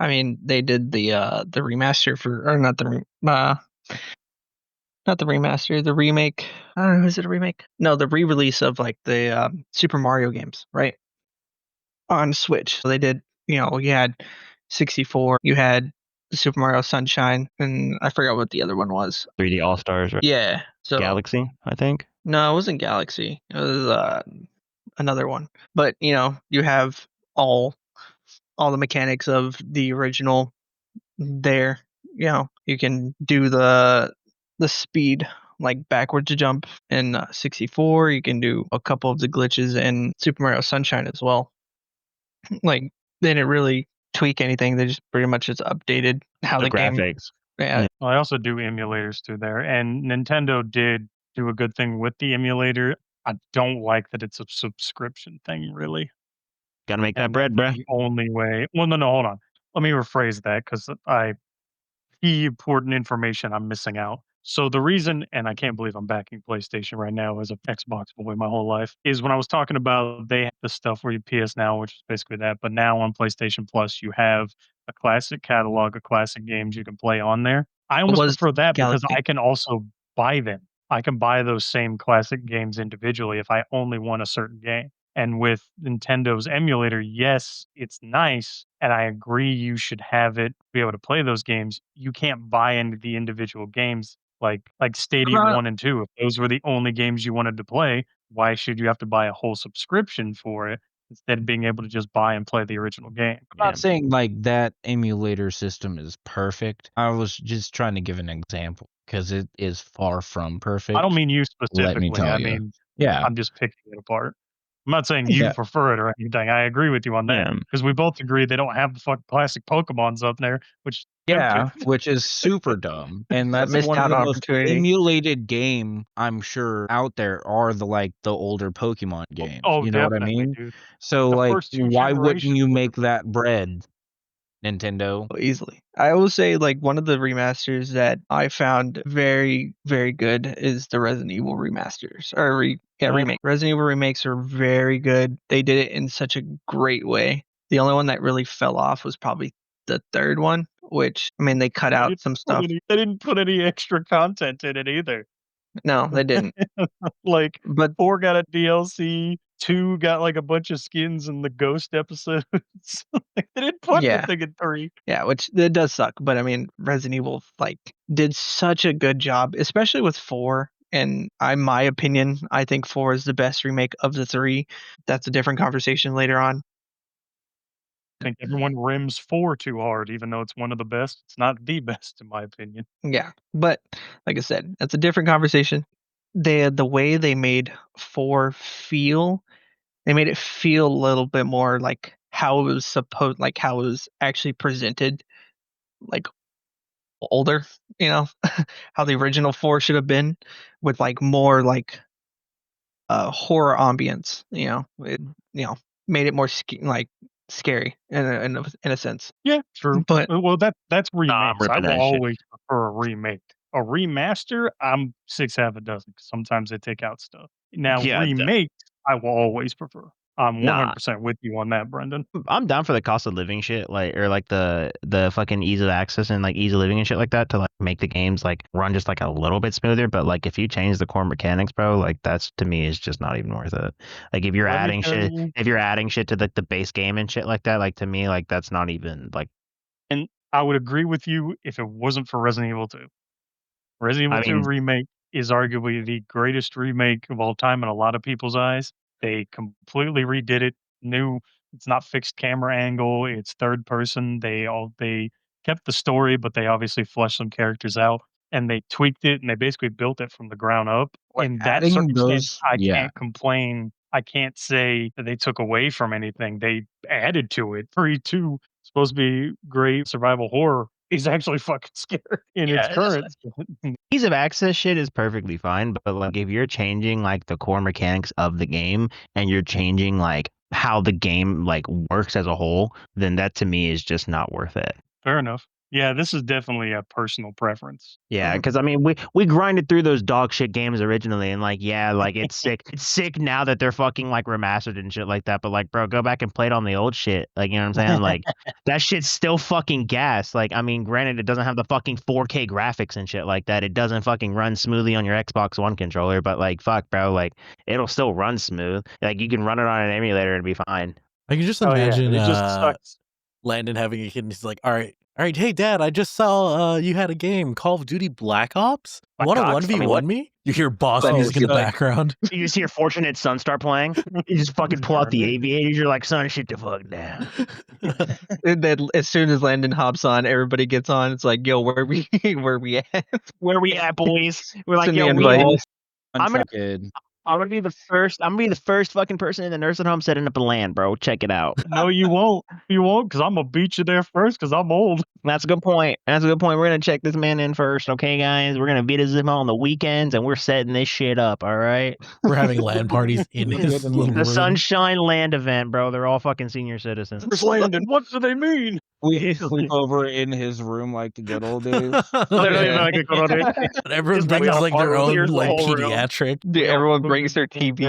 I mean, they did the remaster for, or not the not the remaster, the remake. I don't know, is it a remake? No, the re-release of like the Super Mario games, right? On Switch. So they did, you had 64, you had the Super Mario Sunshine, and I forgot what the other one was. 3D All Stars, right? Yeah. So Galaxy, I think. no, it wasn't Galaxy. It was another one. But you have all the mechanics of the original there. You can do the speed, like backwards jump in 64. You can do a couple of the glitches in Super Mario Sunshine as well. Like they didn't really tweak anything. They just pretty much just updated how the game. graphics. Yeah, Well, I also do emulators through there, and Nintendo did do a good thing with the emulator. I don't like that it's a subscription thing, really. Gotta make that And bread, that's bruh. the only way. Well, no, hold on. Let me rephrase that because key important information I'm missing out. So the reason, and I can't believe I'm backing PlayStation right now as an Xbox boy my whole life, is when I was talking about they have the stuff where you PS Now, which is basically that, but now on PlayStation Plus you have a classic catalog of classic games you can play on there. I it almost was prefer that because Galaxy. I can also buy them. I can buy those same classic games individually if I only want a certain game. And with Nintendo's emulator, yes, it's nice, and I agree you should have it be able to play those games. You can't buy into the individual games like Stadia Not- 1 and 2. If those were the only games you wanted to play, why should you have to buy a whole subscription for it instead of being able to just buy and play the original game? I'm not saying like that emulator system is perfect. I was just trying to give an example because it is far from perfect. I don't mean you Let me specifically. tell I you. mean, Yeah. I'm just picking it apart. I'm not saying you Yeah. prefer it or anything. I agree with you on that Yeah. because we both agree they don't have the fucking classic Pokemons up there, which Yeah, which is super dumb. And that's missed one out of the on most opportunity. emulated game I'm sure out there are the older Pokemon games. oh, You know what I definitely, mean? dude. So The like first 2 why wouldn't generations you are make that bread, Nintendo? Easily. I will say like one of the remasters that I found very, very good is the Resident Evil remasters or remake. Resident Evil remakes are very good. They did it in such a great way. The only one that really fell off was probably the third one, which I mean they cut out some stuff. They didn't put any extra content in it either. No, they didn't. Like But 4 got a DLC, 2 got like a bunch of skins in the Ghost episodes. Like, they didn't put Yeah. anything in 3. yeah, which it does suck. But I mean, Resident Evil like did such a good job, especially with 4. And my opinion, I think 4 is the best remake of the 3. That's a different conversation later on. I think everyone rims 4 too hard, even though it's one of the best. It's not the best in my opinion. Yeah, but like I said, that's a different conversation. The way they made 4 feel, they made it feel a little bit more like how it was supposed, like how it was actually presented, like older, how the original 4 should have been, with like more like horror ambience. It made it more scary in a sense. Yeah, true. But Well, that's remakes. I ripping will that shit. always prefer a remake. A remaster, I'm 6 half a dozen 'cause sometimes they take out stuff. Now, Yeah, remakes, I will always prefer. I'm Nah. 100% with you on that, Brendan. I'm down for the cost of living shit, like or like the fucking ease of access and like ease of living and shit like that to like make the games like run just like a little bit smoother. But like if you change the core mechanics, bro, like that's to me is just not even worth it. Like if you're Let me adding tell shit, you- if you're adding shit to like the base game and shit like that, like to me, like that's not even like I would agree with you if it wasn't for Resident Evil 2. Resident I Evil 2 mean, remake is arguably the greatest remake of all time in a lot of people's eyes. They completely redid it. New, it's not fixed camera angle, it's third person. They kept the story, but they obviously fleshed some characters out and they tweaked it and they basically built it from the ground up. Like In that adding circumstance, those, I yeah, can't complain. I can't say that they took away from anything. They added to it. 3-2 supposed to be great survival horror is actually fucking scary in its yeah, current. ease of access shit is perfectly fine, but like if you're changing like the core mechanics of the game and you're changing like how the game like works as a whole, then that to me is just not worth it. Fair enough. Yeah, this is definitely a personal preference. Yeah, because I mean, we grinded through those dog shit games originally, and like, yeah, like it's sick. It's sick now that they're fucking like remastered and shit like that. But like, bro, go back and play it on the old shit. Like, you know what I'm saying? Like, that shit's still fucking gas. Like, I mean, granted, it doesn't have the fucking 4K graphics and shit like that. It doesn't fucking run smoothly on your Xbox One controller. But like, fuck, bro, like it'll still run smooth. Like, you can run it on an emulator and be fine. I can just Oh yeah, imagine it just sucks. Landon having a kid and he's like, all right, hey dad, I just saw you had a game, Call of Duty Black Ops. You Black want to Ops? I mean, 1v1 what? me? You hear boss Oh, music in the shit. background. You just hear Fortunate Son start playing. You just fucking pull out the aviators. You're like, son, shit the fuck down. And then as soon as Landon hops on, everybody gets on. It's like, yo, where we at? Where we at, boys? We're like, Send yo, the we invite. all I'm gonna- Unchucked. I'm gonna be the first fucking person in the nursing home setting up a LAN, bro. Check it out. No, you won't. You won't, because I'm gonna beat you there first, because I'm old. That's a good point. That's a good point. We're gonna check this man in first, okay, guys? We're gonna visit him on the weekends, and we're setting this shit up. All right. We're having LAN parties in We're his getting little The room. Sunshine Land event, bro. They're all fucking senior citizens. Where's Landon? What do they mean? We sleep over in his room like the good old days. Literally, Yeah. like a good old dude. And everyone Just like brings we all like their follow own here's the like whole room. pediatric. Dude, everyone brings their TV.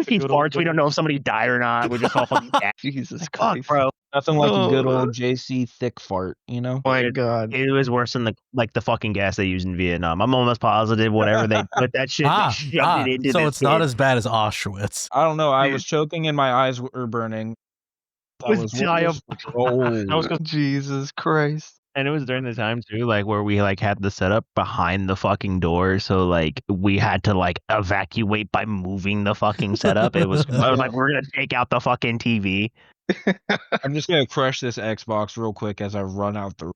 He farts. We don't know if somebody died or not. We're just all fucking dead. Jesus Fuck, Christ. bro. Nothing like a good Oh. old JC thick fart, you know? My It- God. It was worse than the fucking gas they used in Vietnam. I'm almost positive whatever they put that shit, they shoved it into So this it's not kid. as bad as Auschwitz. I don't know. I Dude. was choking and my eyes were burning. That Was was diabolical. That was 'cause Jesus Christ. And it was during the time too, like where we like had the setup behind the fucking door, so like we had to like evacuate by moving the fucking setup. I was like, we're gonna take out the fucking TV. I'm just gonna crush this Xbox real quick as I run out the.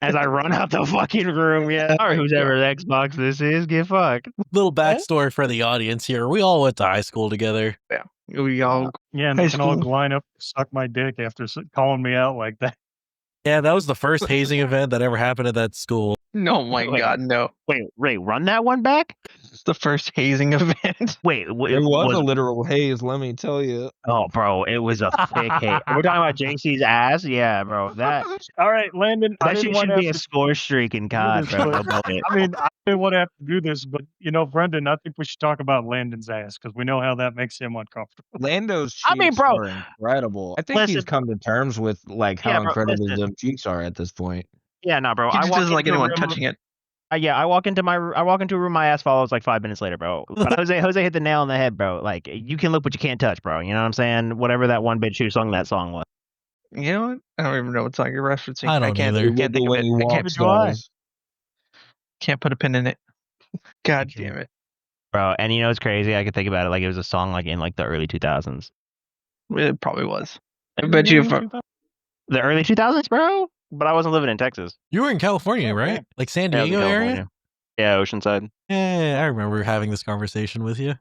As I run out the fucking room, yeah. Sorry, who's ever the Xbox this is, get fucked. Little backstory for the audience here. We all went to high school together. We all yeah, and High they can all school. line up, suck my dick after calling me out like that. Yeah, that was the first hazing event that ever happened at that school. No, my Wait. God, no. Wait, run that one back. It's the first hazing event. Wait, It was a literal haze, let me tell you. oh, bro, it was a thick hate. We're talking about JC's ass, yeah, bro. That All right, Landon. I that didn't shit want should to be a have to score streak in COD, this, bro. but- About it. I mean, I didn't want to have to do this, but Brendan, I think we should talk about Landon's ass because we know how that makes him uncomfortable. Lando's cheeks I mean, bro- are incredible. I think he's Listen- come to terms with like how Yeah, bro, incredible listen. them cheeks are at this point. Yeah, no, bro. He just walk doesn't like into a anyone room- touching it. Yeah, I walk into a room, my ass follows like 5 minutes later, bro. But Jose hit the nail on the head, bro. Like you can look, but you can't touch, bro. You know what I'm saying? Whatever that one bitch who sung that song was. You know what? I don't even know what song you're referencing. I don't can't, either. can't think The of way it. he I can't, walks do I. does. can't put a pin in it. God damn it. Bro, and you know it's crazy. I could think about it like it was a song like in like the early 2000s. It probably was. I bet you if The early 2000s, bro. But I wasn't living in Texas. You were in California, Okay. right? Like San Yeah, I was in Diego area? California. Yeah, Oceanside. Yeah, I remember having this conversation with you.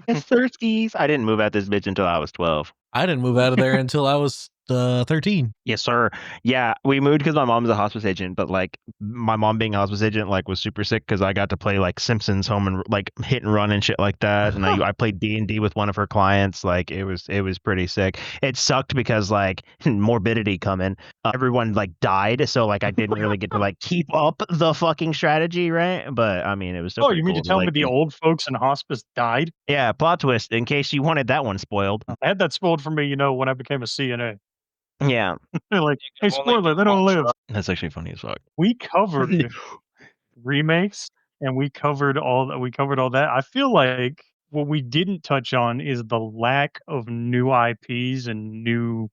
It's thirsties. I didn't move out this bitch until I was 12. I didn't move out of there until I was 13. Yes, sir. Yeah, we moved because my mom's a hospice agent, but like my mom being a hospice agent like was super sick because I got to play like Simpsons home and like hit and run and shit like that, and I played D&D with one of her clients. Like it was pretty sick. It sucked because like morbidity coming, everyone like died, so like I didn't really get to like keep up the fucking strategy, right? But I mean, it was still. Oh, pretty you mean cool to tell me like, the old folks in hospice died? Yeah, plot twist. In case you wanted that one spoiled. I had that spoiled for me, when I became a CNA. Yeah, They're like, hey, spoiler, they don't live. that's actually funny as fuck. We covered remakes and we covered all that. I feel like what we didn't touch on is the lack of new IPs and new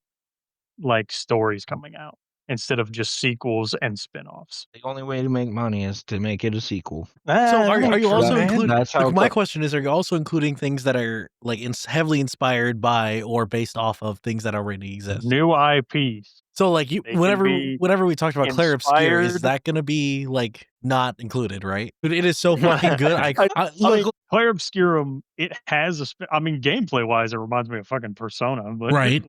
like stories coming out. instead of just sequels and spin-offs. The only way to make money is to make it a sequel. So that are ain't you true, also man. including? That's how Like, my question is, are you also including things that are like heavily inspired by or based off of things that already exist? New IPs? So like They can whenever be we talked about Claire Obscure, is inspired. that going to be like not included, right? But it is so fucking good. I I look, mean, Claire Obscurum, it has I mean, gameplay-wise, it reminds me of fucking Persona, but right.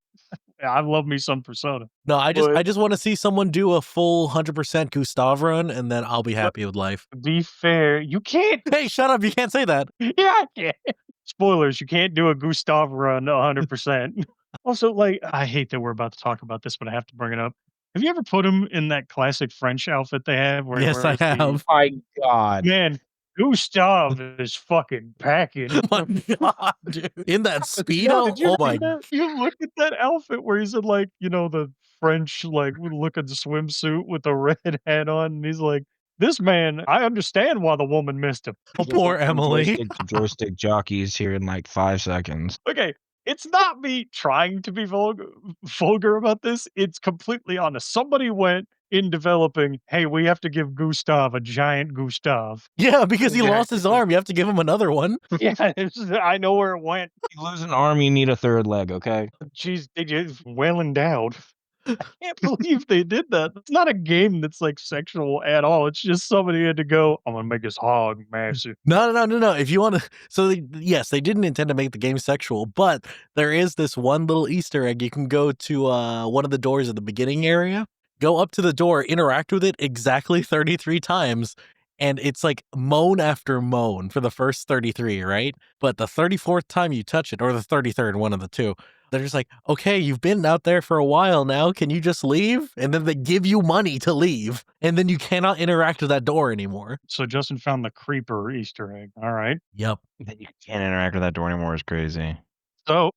I love me some Persona. No, I But just want to see someone do a full 100% Gustav run, and then I'll be happy with life. to be fair, you can't. Hey, shut up! You can't say that. Yeah, I can't. Spoilers, you can't do a Gustav run 100%. Also, like, I hate that we're about to talk about this, but I have to bring it up. Have you ever put him in that classic French outfit they have where he Yes, I wears the have. My God. man, Gustav is fucking packing. My God, dude. In that Yo, speedo. did you Oh see my. that? You look at that outfit where he's in, like, the French, like, looking swimsuit with the red hat on, and he's like, "This man, I understand why the woman missed him." Oh, poor From Emily. joystick to joystick jockeys here in like 5 seconds. Okay, it's not me trying to be vulgar about this. It's completely honest. Somebody went in developing, "Hey, we have to give Gustav a giant Gustav." Yeah, because he lost his Exactly. arm. You have to give him another one. Yeah, I know where it went. You lose an arm, you need a third leg, okay? Jeez, they just well endowed. I can't believe they did that. It's not a game that's like sexual at all. It's just somebody had to go, "I'm gonna make his hog massive." No. If you want to, so yes, they didn't intend to make the game sexual, but there is this one little Easter egg. You can go to one of the doors at the beginning area, go up to the door, interact with it exactly 33 times, and it's like moan after moan for the first 33, right? But the 34th time you touch it, or the 33rd, one of the two, they're just like, "Okay, you've been out there for a while now. Can you just leave?" And then they give you money to leave, and then you cannot interact with that door anymore. So Justin found the creeper Easter egg. All right. Yep. That you can't interact with that door anymore is crazy. So,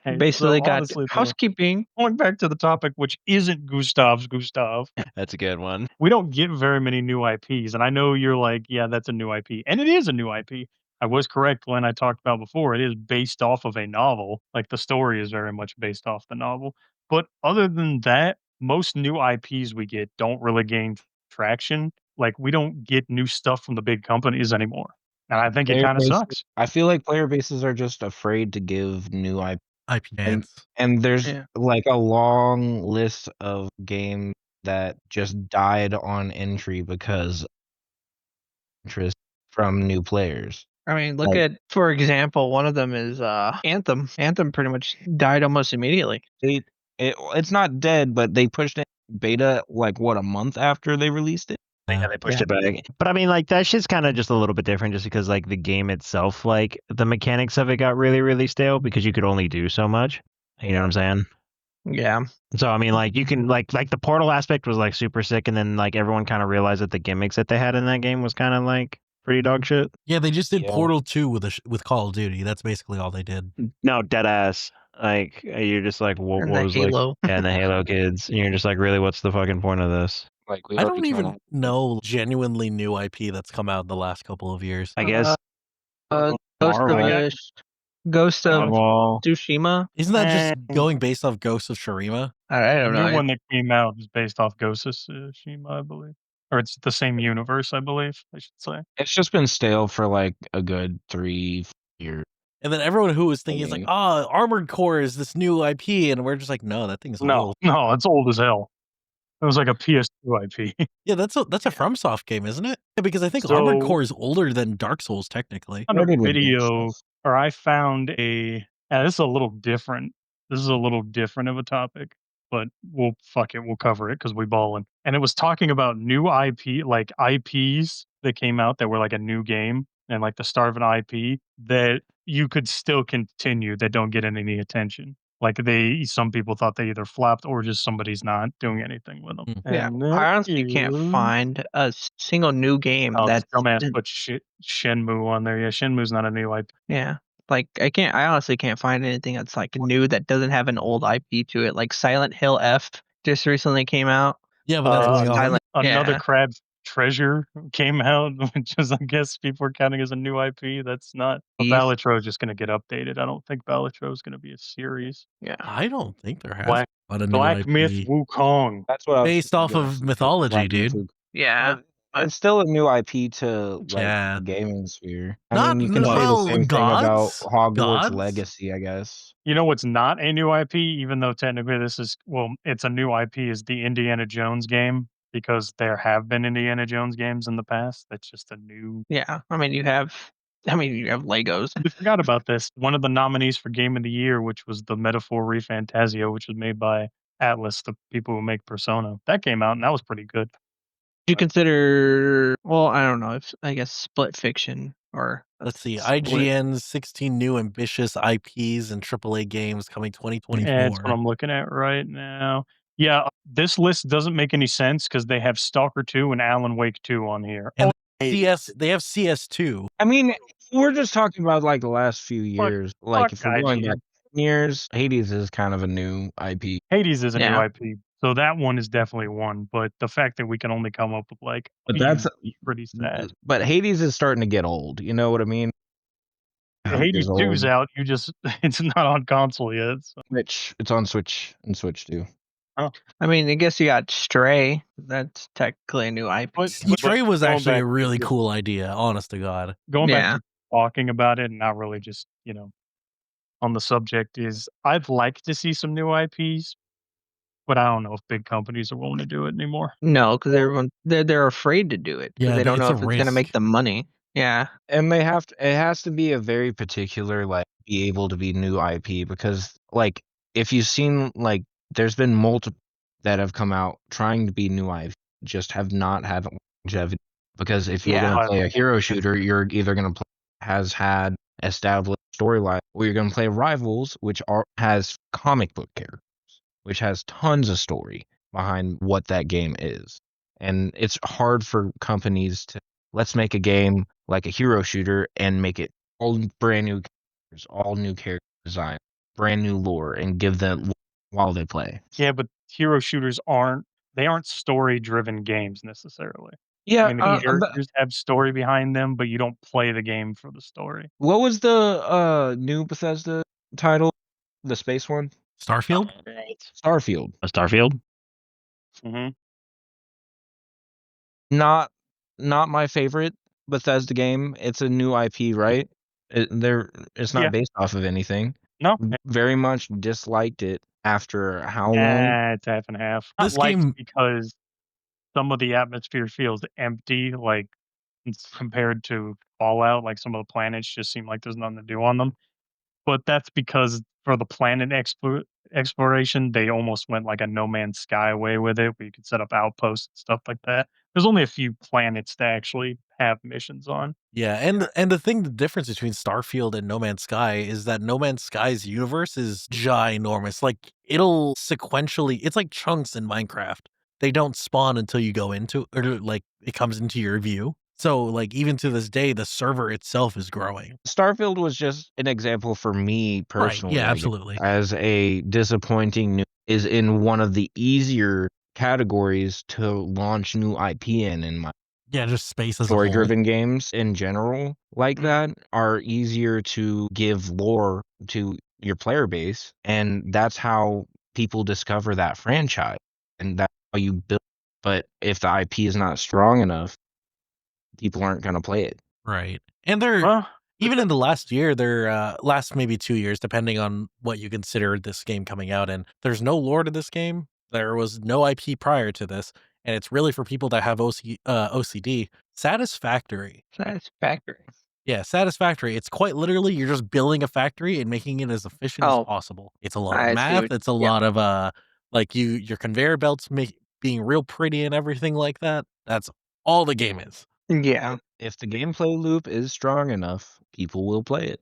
hey, Basically got honestly, though, housekeeping. going back to the topic, which isn't Gustav's Gustav, That's a good one. we don't get very many new IPs. And I know you're like, yeah, that's a new IP. And it is a new IP. I was correct when I talked about before. It is based off of a novel. Like the story is very much based off the novel. But other than that, most new IPs we get don't really gain traction. Like we don't get new stuff from the big companies anymore. And I think it Player kind of base- sucks. I feel like player bases are just afraid to give new IP. IP dance. And there's Yeah. like a long list of games that just died on entry because interest from new players. I mean, look Like- at, for example, one of them is Anthem. Anthem pretty much died almost immediately. It's not dead, but they pushed it beta like what, a month after they released it? Yeah, they pushed Yeah. it back. But I mean, like that shit's kind of just a little bit different, just because like the game itself, like the mechanics of it got really, really stale because you could only do so much. You know what I'm saying? Yeah. So I mean, like you can like the portal aspect was like super sick, and then like everyone kind of realized that the gimmicks that they had in that game was kind of like pretty dog shit. Yeah, they just did Yeah. Portal 2 with Call of Duty. That's basically all they did. No, dead ass. Like you're just like, what And the was like, Halo. yeah, and the Halo kids, and you're just like, really, what's the fucking point of this? Like we I already don't even kinda- know genuinely new IP that's come out in the last couple of years. I guess Ghost Marvel. of Ghost of Marvel. Tsushima. Isn't that just Eh. going based off Ghosts of Shurima? I The don't new know. one that came out is based off Ghost of Tsushima, I believe. Or it's the same universe, I believe, I should say. It's just been stale for like a good 3 years. And then everyone who was thinking is like, Maybe. Armored Core is this new IP, and we're just like, no, that thing's No, old. no, it's old as hell. It was like a PS2 IP. Yeah, that's a FromSoft game, isn't it? Yeah, because I think Armored So- Core is older than Dark Souls technically. On a Started with video, Ghost or I found this is a little different. This is a little different of a topic, but we'll cover it because we ballin'. And it was talking about new IP, like IPs that came out that were like a new game and like the start of an IP that you could still continue that don't get any attention. Like some people thought they either flopped or just somebody's not doing anything with them. Yeah, And I honestly can't is- find a single new game Oh, that's dumbass put Shenmue on there. Yeah, Shenmue's not a new IP. yeah. Like I honestly can't find anything that's like new that doesn't have an old IP to it. Like Silent Hill F just recently came out. Yeah, but that's going on. Silent- Another yeah. Crab Treasure came out, which is, I guess, people are counting as a new IP. That's not. Yes. Balatro is just going to get updated. I don't think Balatro is going to be a series. Yeah. I don't think there has. Black On a new Black Myth IP. Wukong. That's what I was Based off gonna of say, mythology, Black Myth dude. Luke. Yeah. It's still a new IP to like Yeah. the gaming sphere. I Not mean, you can say the well, same thing about gods. Hogwarts Gods. Legacy, I guess. You know what's not a new IP, even though technically this is it's a new IP, is the Indiana Jones game because there have been Indiana Jones games in the past. That's just a new. Yeah. You have Legos. We forgot about this. One of the nominees for Game of the Year, which was the Metaphor ReFantazio, which was made by Atlas, the people who make Persona. That came out and that was pretty good. Do you consider? Well, I don't know. If I guess Split Fiction or Let's see. Split. IGN's 16 new ambitious IPs and AAA games coming Yeah, it's 2024. what I'm looking at right now. Yeah, this list doesn't make any sense because they have Stalker 2 and Alan Wake 2 on here. And Hey, they have CS2. I mean, we're just talking about like the last few fuck, years. fuck Like if we're going back IGN. 10 years, Hades is kind of a new IP. Hades is a new Yeah. IP, so that one is definitely one. But the fact that we can only come up with like But a that's few is pretty sad. but Hades is starting to get old. You know what I mean? Hades Years 2's old. out. You just it's not on console yet. So. Which it's on Switch and Switch too. Oh, I mean, I guess you got Stray. That's technically a new IP. Stray was going actually back a really to- cool idea, honest to God. Going back Yeah. to talking about it and not really just on the subject is I'd like to see some new IPs, but I don't know if big companies are willing to do it anymore. No, because everyone they're afraid to do it because Yeah, they don't it's know a if it's gonna make risk. them money. Yeah. And they have to it has to be a very particular like be able to be new IP because like if you've seen like there's been multiple that have come out trying to be new IP just have not had longevity because if you're Yeah. going to play a hero shooter you're either going to play has had established storyline or you're going to play Rivals which has comic book characters which has tons of story behind what that game is. And it's hard for companies to let's make a game like a hero shooter and make it all brand new characters, all new character design, brand new lore, and give them while they play. Yeah, but hero shooters aren't story driven games necessarily. I Yeah, mean, the Yeah. characters have story behind them, but you don't play the game for the story. what was the new Bethesda title? The space one? Starfield? Starfield. Starfield. Hmm. Not my favorite Bethesda game. It's a new IP, right? It's not Yeah. based off of anything. No, Very much disliked it after how long? it's half and half. Not This liked game- because some of the atmosphere feels empty, like it's compared to Fallout. Like some of the planets just seem like there's nothing to do on them. But that's because for the planet exploration, they almost went like a No Man's Sky way with it, where you could set up outposts and stuff like that. There's only a few planets to actually have missions on. Yeah, and the difference between Starfield and No Man's Sky is that No Man's Sky's universe is ginormous. Like it'll sequentially, it's like chunks in Minecraft. They don't spawn until you go into or like it comes into your view. So like even to this day, the server itself is growing. Starfield was just an example for me personally. Yeah, I guess, absolutely. as a disappointing new is in one of the easier categories to launch new IP in my Yeah, just space as a whole. story-driven games in general like that are easier to give lore to your player base, and that's how people discover that franchise, and that's how you build. But if the IP is not strong enough, people aren't going to play it. Right. And they're Well, even in the last year, they're last maybe 2 years, depending on what you consider this game coming out in. There's no lore to this game. There was no IP prior to this, and it's really for people that have OCD. Satisfactory. Satisfactory. Yeah, satisfactory. It's quite literally you're just building a factory and making it as efficient Oh, as possible. It's a lot I of see math. what- It's a yeah. lot of like your conveyor belts being real pretty and everything like that. That's all the game is. Yeah. If the gameplay loop is strong enough, people will play it.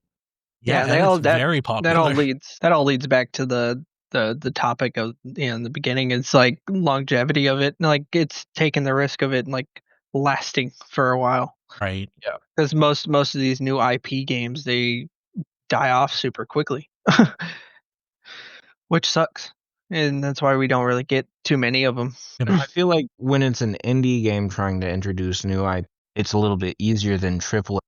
Yeah, they and all it's very popular. that all leads back to the topic of in the beginning. It's like longevity of it. Like it's taking the risk of it and like lasting for a while. Right. Because most of these new IP games they die off super quickly, which sucks, and that's why we don't really get too many of them. I feel like when it's an indie game trying to introduce new IP, it's a little bit easier than triple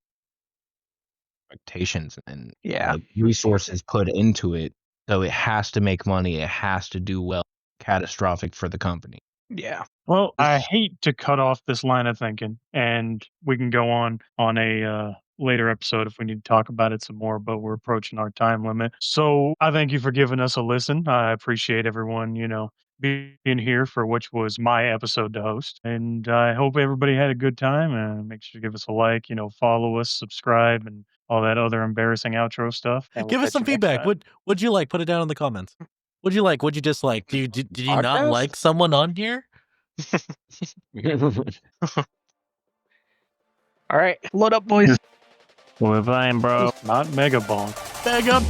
expectations and Yeah. like, resources put into it. So it has to make money. It has to do well. Catastrophic for the company. Yeah. Well, I hate to cut off this line of thinking, and we can go on a later episode if we need to talk about it some more, but we're approaching our time limit. So I thank you for giving us a listen. I appreciate everyone, being here for which was my episode to host. And I hope everybody had a good time. Make sure to give us a like, follow us, subscribe, and all that other embarrassing outro stuff. And we'll Give us catch some you next feedback. time. What'd you like? Put it down in the comments. What'd you like? What'd you dislike? Did you not Podcast? like someone on here? All right, load up, boys. We're fine, bro. Not Mega Bonk. Bag up.